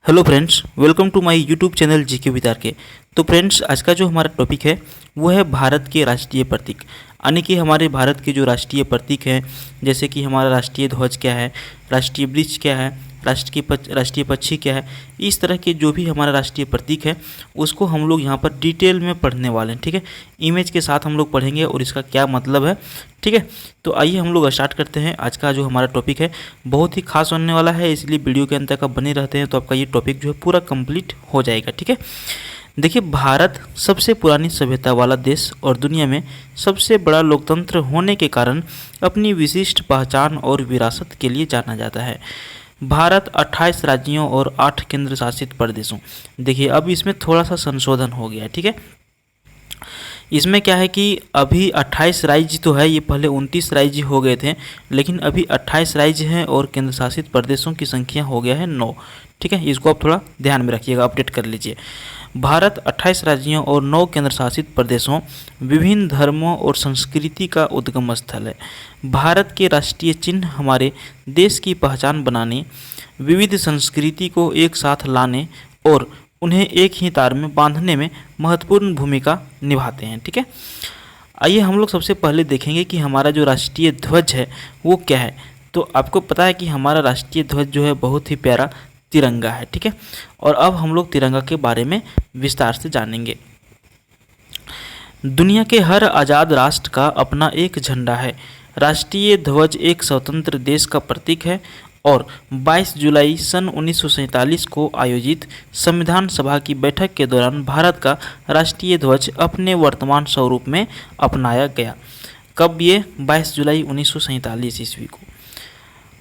Hello friends, welcome to my YouTube channel GK विदार के। तो फ्रेंड्स, आज का जो हमारा टॉपिक है वो है भारत के राष्ट्रीय प्रतीक, यानी कि हमारे भारत के जो राष्ट्रीय प्रतीक हैं, जैसे कि हमारा राष्ट्रीय ध्वज क्या है, राष्ट्रीय वृक्ष क्या है, राष्ट्रीय पक्षी क्या है। इस तरह के जो भी हमारा राष्ट्रीय प्रतीक है उसको हम लोग यहाँ पर डिटेल में पढ़ने वाले हैं। ठीक है, इमेज के साथ हम लोग पढ़ेंगे और इसका क्या मतलब है। ठीक है, तो आइए हम लोग स्टार्ट करते हैं। आज का जो हमारा टॉपिक है बहुत ही खास होने वाला है, इसलिए वीडियो के अंत तक आप बने रहते हैं तो आपका ये टॉपिक जो है पूरा कंप्लीट हो जाएगा। ठीक है, देखिए, भारत सबसे पुरानी सभ्यता वाला देश और दुनिया में सबसे बड़ा लोकतंत्र होने के कारण अपनी विशिष्ट पहचान और विरासत के लिए जाना जाता है। भारत 28 राज्यों और 8 केंद्र शासित प्रदेशों, देखिए अब इसमें थोड़ा सा संशोधन हो गया है। ठीक है, इसमें क्या है कि अभी 28 राज्य तो है, ये पहले 29 राज्य हो गए थे, लेकिन अभी 28 राज्य हैं और केंद्र शासित प्रदेशों की संख्या हो गया है 9। ठीक है, इसको आप थोड़ा ध्यान में रखिएगा, अपडेट कर लीजिए। भारत 28 राज्यों और 9 केंद्र शासित प्रदेशों, विभिन्न धर्मों और संस्कृति का उद्गम स्थल है। भारत के राष्ट्रीय चिन्ह हमारे देश की पहचान बनाने, विविध संस्कृति को एक साथ लाने और उन्हें एक ही तार में बांधने में महत्वपूर्ण भूमिका निभाते हैं। ठीक है, आइए हम लोग सबसे पहले देखेंगे कि हमारा जो राष्ट्रीय ध्वज है वो क्या है। तो आपको पता है कि हमारा राष्ट्रीय ध्वज जो है बहुत ही प्यारा तिरंगा है। ठीक है, और अब हम लोग तिरंगा के बारे में विस्तार से जानेंगे। दुनिया के हर आज़ाद राष्ट्र का अपना एक झंडा है। राष्ट्रीय ध्वज एक स्वतंत्र देश का प्रतीक है और 22 जुलाई सन 1947 को आयोजित संविधान सभा की बैठक के दौरान भारत का राष्ट्रीय ध्वज अपने वर्तमान स्वरूप में अपनाया गया। कब? ये 22 जुलाई 1947 ईस्वी को।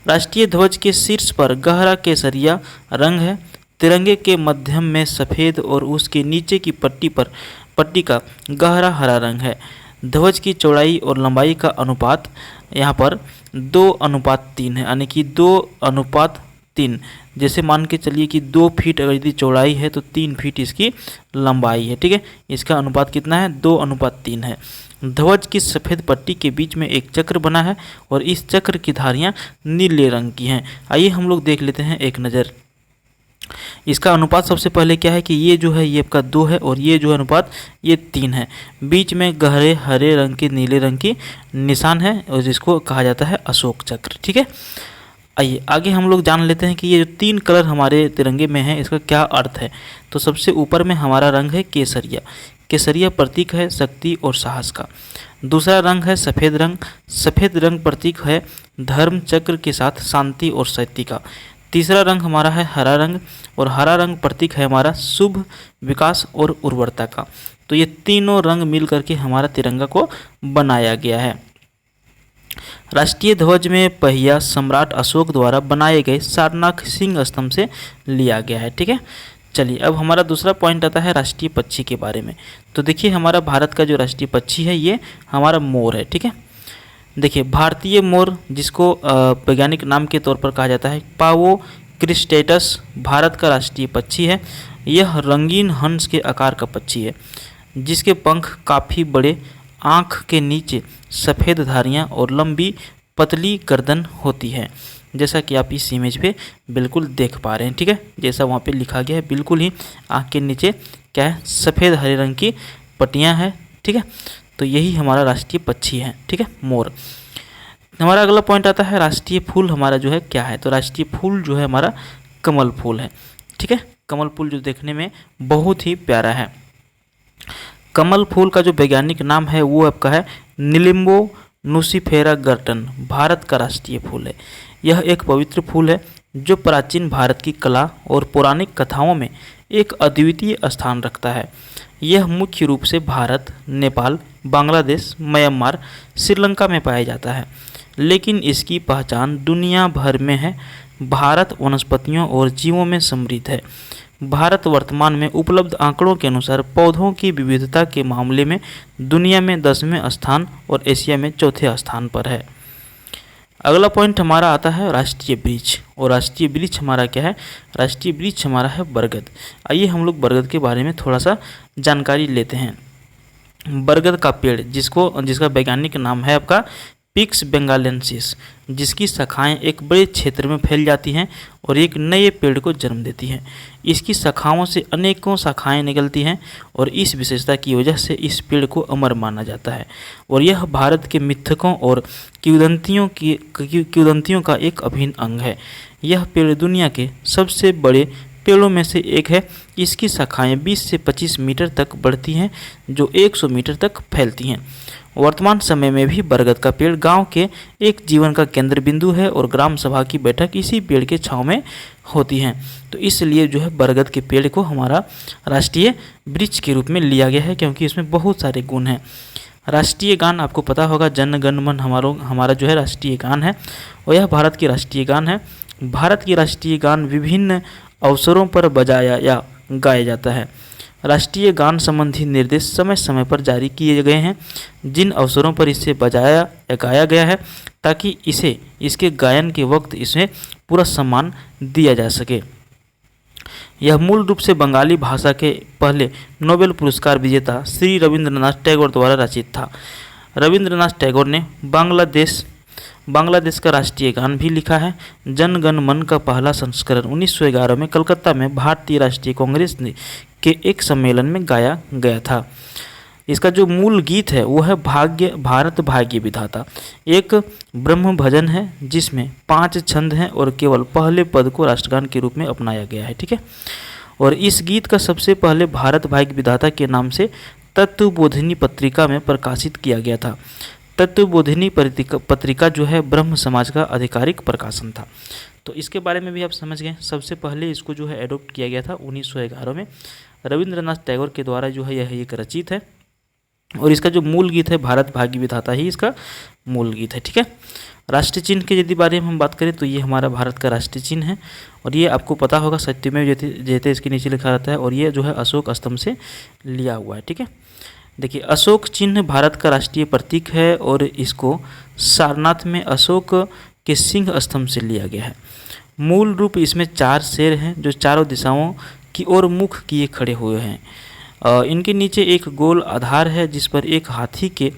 राष्ट्रीय ध्वज के शीर्ष पर गहरा केसरिया रंग है। तिरंगे के मध्यम में सफ़ेद और उसके नीचे की पट्टी का गहरा हरा रंग है। ध्वज की चौड़ाई और लंबाई का अनुपात यहाँ पर 2:3 है, यानी कि 2:3। जैसे मान के चलिए कि 2 फीट अगर यदि चौड़ाई है तो 3 फीट इसकी लंबाई है। ठीक है, इसका अनुपात कितना है? 2:3 है। ध्वज की सफ़ेद पट्टी के बीच में एक चक्र बना है और इस चक्र की धारियाँ नीले रंग की हैं। आइए हम लोग देख लेते हैं एक नज़र। इसका अनुपात सबसे पहले क्या है कि ये जो है ये आपका 2 है और ये जो है अनुपात ये 3 है। बीच में गहरे हरे रंग के नीले रंग की निशान है और जिसको कहा जाता है अशोक चक्र। ठीक है, आइए आगे हम लोग जान लेते हैं कि ये जो 3 कलर हमारे तिरंगे में है इसका क्या अर्थ है। तो सबसे ऊपर में हमारा रंग है केसरिया। केसरिया प्रतीक है शक्ति और साहस का। दूसरा रंग है सफ़ेद रंग। सफ़ेद रंग प्रतीक है धर्म चक्र के साथ शांति और शक्ति का। तीसरा रंग हमारा है हरा रंग और हरा रंग प्रतीक है हमारा शुभ, विकास और उर्वरता का। तो ये तीनों रंग मिल करके हमारा तिरंगा को बनाया गया है। राष्ट्रीय ध्वज में पहिया सम्राट अशोक द्वारा बनाए गए सारनाथ सिंह स्तंभ से लिया गया है। ठीक है, चलिए अब हमारा दूसरा पॉइंट आता है राष्ट्रीय पक्षी के बारे में। तो देखिए, हमारा भारत का जो राष्ट्रीय पक्षी है ये हमारा मोर है। ठीक है, देखिए भारतीय मोर, जिसको वैज्ञानिक नाम के तौर पर कहा जाता है पावो क्रिस्टेटस, भारत का राष्ट्रीय पक्षी है। यह रंगीन हंस के आकार का पक्षी है जिसके पंख काफ़ी बड़े, आँख के नीचे सफ़ेद धारियाँ और लंबी पतली गर्दन होती है, जैसा कि आप इस इमेज पे बिल्कुल देख पा रहे हैं। ठीक है, जैसा वहाँ पे लिखा गया है बिल्कुल ही आँख के नीचे क्या है, सफ़ेद हरे रंग की पट्टियाँ हैं। ठीक है, तो यही हमारा राष्ट्रीय पक्षी है। ठीक है, मोर। हमारा अगला पॉइंट आता है राष्ट्रीय फूल हमारा जो है क्या है। तो राष्ट्रीय फूल जो है हमारा कमल फूल है। ठीक है, कमल फूल जो देखने में बहुत ही प्यारा है। कमल फूल का जो वैज्ञानिक नाम है वो आपका है निलिम्बो नुसिफेरा गर्टन, भारत का राष्ट्रीय फूल है। यह एक पवित्र फूल है जो प्राचीन भारत की कला और पौराणिक कथाओं में एक अद्वितीय स्थान रखता है। यह मुख्य रूप से भारत, नेपाल, बांग्लादेश, म्यांमार, श्रीलंका में पाया जाता है, लेकिन इसकी पहचान दुनिया भर में है। भारत वनस्पतियों और जीवों में समृद्ध है। भारत वर्तमान में उपलब्ध आंकड़ों के अनुसार पौधों की विविधता के मामले में दुनिया में 10वें स्थान और एशिया में 4थे स्थान पर है। अगला पॉइंट हमारा आता है राष्ट्रीय वृक्ष। और राष्ट्रीय वृक्ष हमारा क्या है? राष्ट्रीय वृक्ष हमारा है बरगद। आइए हम लोग बरगद के बारे में थोड़ा सा जानकारी लेते हैं। बरगद का पेड़ जिसका वैज्ञानिक नाम है आपका पिक्स बेंगालेंसिस, जिसकी शाखाएं एक बड़े क्षेत्र में फैल जाती हैं और एक नए पेड़ को जन्म देती हैं। इसकी शाखाओं से अनेकों शाखाएं निकलती हैं और इस विशेषता की वजह से इस पेड़ को अमर माना जाता है और यह भारत के मिथकों और किंवदंतियों का एक अभिन्न अंग है। यह पेड़ दुनिया के सबसे बड़े पेड़ों में से एक है। इसकी शाखाएं 20 से 25 मीटर तक बढ़ती हैं जो 100 मीटर तक फैलती हैं। वर्तमान समय में भी बरगद का पेड़ गांव के एक जीवन का केंद्र बिंदु है और ग्राम सभा की बैठक इसी पेड़ के छांव में होती हैं। तो इसलिए जो है बरगद के पेड़ को हमारा राष्ट्रीय वृक्ष के रूप में लिया गया है, क्योंकि इसमें बहुत सारे गुण हैं। राष्ट्रीय गान आपको पता होगा, जन गण मन हमारा जो है राष्ट्रीय गान है और यह भारत की राष्ट्रीय गान है। भारत की राष्ट्रीय गान विभिन्न अवसरों पर बजाया या गाया जाता है। राष्ट्रीय गान संबंधी निर्देश समय समय पर जारी किए गए हैं, जिन अवसरों पर इसे बजाया या गाया गया है ताकि इसके गायन के वक्त इसे पूरा सम्मान दिया जा सके। यह मूल रूप से बंगाली भाषा के पहले नोबेल पुरस्कार विजेता श्री रविंद्रनाथ टैगोर द्वारा रचित था। रविंद्रनाथ टैगोर ने बांग्लादेश का राष्ट्रीय गान भी लिखा है। जन गण मन का पहला संस्करण 1911 में कलकत्ता में भारतीय राष्ट्रीय कांग्रेस के एक सम्मेलन में गाया गया था। इसका जो मूल गीत है वो है भारत भाग्य विधाता, एक ब्रह्म भजन है जिसमें 5 छंद हैं और केवल पहले पद को राष्ट्रगान के रूप में अपनाया गया है। ठीक है, और इस गीत का सबसे पहले भारत भाग्य विधाता के नाम से तत्वबोधिनी पत्रिका में प्रकाशित किया गया था। तत्वबोधिनी पत्रिका जो है ब्रह्म समाज का आधिकारिक प्रकाशन था। तो इसके बारे में भी आप समझ गए। सबसे पहले इसको जो है एडॉप्ट किया गया था 1911 में रविंद्रनाथ टैगोर के द्वारा जो है यह एक रचित है और इसका जो मूल गीत है भारत भाग्य विधाता ही इसका मूल गीत है। ठीक है, राष्ट्रीय चिन्ह के यदि बारे में हम बात करें तो ये हमारा भारत का राष्ट्रीय चिन्ह है और ये आपको पता होगा सत्यमेव जयते इसके नीचे लिखा रहता है और ये जो है अशोक स्तंभ से लिया हुआ है। ठीक है, देखिए अशोक चिन्ह भारत का राष्ट्रीय प्रतीक है और इसको सारनाथ में अशोक के सिंह स्तंभ से लिया गया है। मूल रूप इसमें 4 शेर हैं जो चारों दिशाओं की ओर मुख किए खड़े हुए हैं। इनके नीचे एक गोल आधार है जिस पर एक हाथी के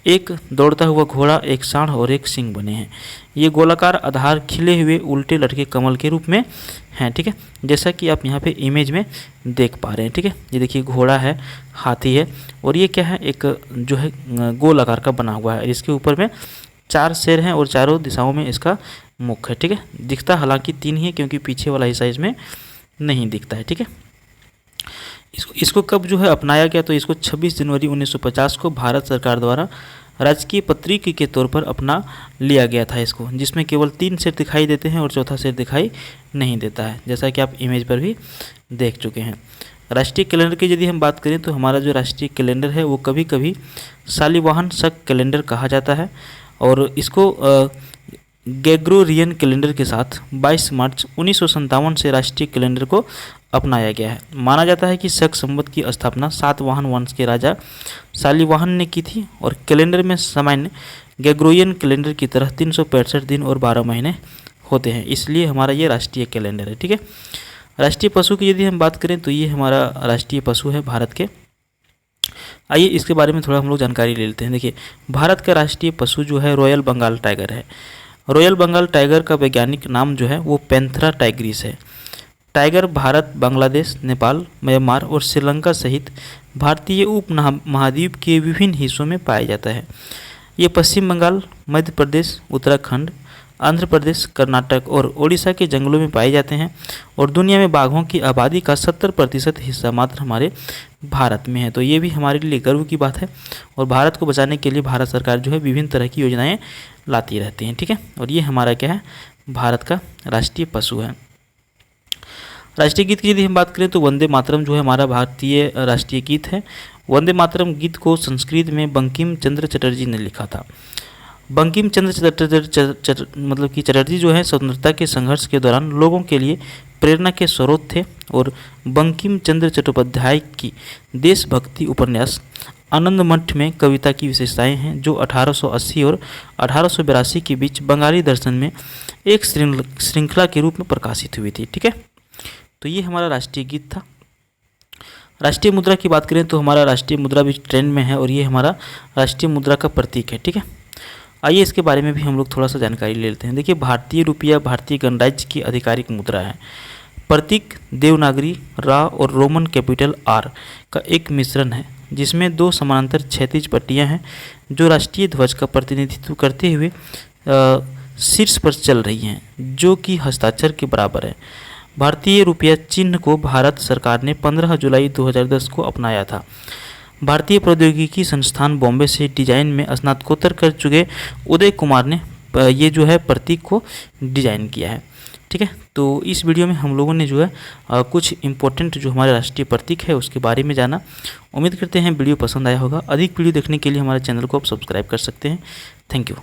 एक दौड़ता हुआ घोड़ा, एक सांड और एक सिंह बने हैं। ये गोलाकार आधार खिले हुए उल्टे लटके कमल के रूप में हैं। ठीक है, जैसा कि आप यहाँ पे इमेज में देख पा रहे हैं। ठीक है, ये देखिए घोड़ा है, हाथी है और ये क्या है, एक जो है गोल आकार का बना हुआ है। इसके ऊपर में 4 शेर हैं और चारों दिशाओं में इसका मुख है। ठीक है, दिखता हालांकि 3 ही है क्योंकि पीछे वाला हिस्सा इसमें नहीं दिखता है। ठीक है, इसको कब जो है अपनाया गया तो इसको 26 जनवरी 1950 को भारत सरकार द्वारा राजकीय प्रतीक के तौर पर अपना लिया गया था इसको, जिसमें केवल 3 शेर दिखाई देते हैं और चौथा शेर दिखाई नहीं देता है, जैसा कि आप इमेज पर भी देख चुके हैं। राष्ट्रीय कैलेंडर की यदि हम बात करें तो हमारा जो राष्ट्रीय कैलेंडर है वो कभी कभी शालिवाहन शक कैलेंडर कहा जाता है और इसको ग्रेगोरियन कैलेंडर के साथ 22 मार्च 1957 से राष्ट्रीय कैलेंडर को अपनाया गया है। माना जाता है कि शक संवत की स्थापना सातवाहन वंश के राजा शालिवाहन ने की थी और कैलेंडर में सामान्य ग्रेगोरियन कैलेंडर की तरह 365 दिन और 12 महीने होते हैं, इसलिए हमारा ये राष्ट्रीय कैलेंडर है। ठीक है, राष्ट्रीय पशु की यदि हम बात करें तो ये हमारा राष्ट्रीय पशु है भारत के। आइए इसके बारे में थोड़ा हम लोग जानकारी ले लेते हैं। देखिए भारत का राष्ट्रीय पशु जो है रॉयल बंगाल टाइगर है। रॉयल बंगाल टाइगर का वैज्ञानिक नाम जो है वो पैंथेरा टाइग्रिस है। टाइगर भारत, बांग्लादेश, नेपाल, म्यांमार और श्रीलंका सहित भारतीय उप महाद्वीप के विभिन्न हिस्सों में पाया जाता है। ये पश्चिम बंगाल, मध्य प्रदेश, उत्तराखंड, आंध्र प्रदेश, कर्नाटक और ओडिशा के जंगलों में पाए जाते हैं और दुनिया में बाघों की आबादी का 70% हिस्सा मात्र हमारे भारत में है। तो ये भी हमारे लिए गर्व की बात है और भारत को बचाने के लिए भारत सरकार जो है विभिन्न तरह की योजनाएं लाती रहती हैं। ठीक है, और ये हमारा क्या है, भारत का राष्ट्रीय पशु है। राष्ट्रीय गीत की यदि हम बात करें तो वंदे मातरम जो है हमारा भारतीय राष्ट्रीय गीत है। वंदे मातरम गीत को संस्कृत में बंकिम चंद्र चटर्जी ने लिखा था। बंकिम चंद्र चटर्जी जो है स्वतंत्रता के संघर्ष के दौरान लोगों के लिए प्रेरणा के स्रोत थे और बंकिम चंद्र चट्टोपाध्याय की देशभक्ति उपन्यास आनंद मठ में कविता की विशेषताएं हैं जो 1880 और 1882 के बीच बंगाली दर्शन में एक श्रृंखला के रूप में प्रकाशित हुई थी। ठीक है, तो ये हमारा राष्ट्रीय गीत था। राष्ट्रीय मुद्रा की बात करें तो हमारा राष्ट्रीय मुद्रा भी ट्रेंड में है और ये हमारा राष्ट्रीय मुद्रा का प्रतीक है। ठीक है, आइए इसके बारे में भी हम लोग थोड़ा सा जानकारी ले लेते हैं। देखिए, भारतीय रुपया भारतीय गणराज्य की आधिकारिक मुद्रा है। प्रतीक देवनागरी रा और रोमन कैपिटल आर का एक मिश्रण है, जिसमें दो समानांतर क्षैतिज पट्टियां हैं जो राष्ट्रीय ध्वज का प्रतिनिधित्व करते हुए शीर्ष पर चल रही हैं, जो कि हस्ताक्षर के बराबर है। भारतीय रुपया चिन्ह को भारत सरकार ने 15 जुलाई 2010 को अपनाया था। भारतीय प्रौद्योगिकी संस्थान बॉम्बे से डिजाइन में स्नातकोत्तर कर चुके उदय कुमार ने ये जो है प्रतीक को डिजाइन किया है। ठीक है, तो इस वीडियो में हम लोगों ने जो है कुछ इंपॉर्टेंट जो हमारे राष्ट्रीय प्रतीक है उसके बारे में जाना। उम्मीद करते हैं वीडियो पसंद आया होगा। अधिक वीडियो देखने के लिए हमारे चैनल को आप सब्सक्राइब कर सकते हैं। Thank you.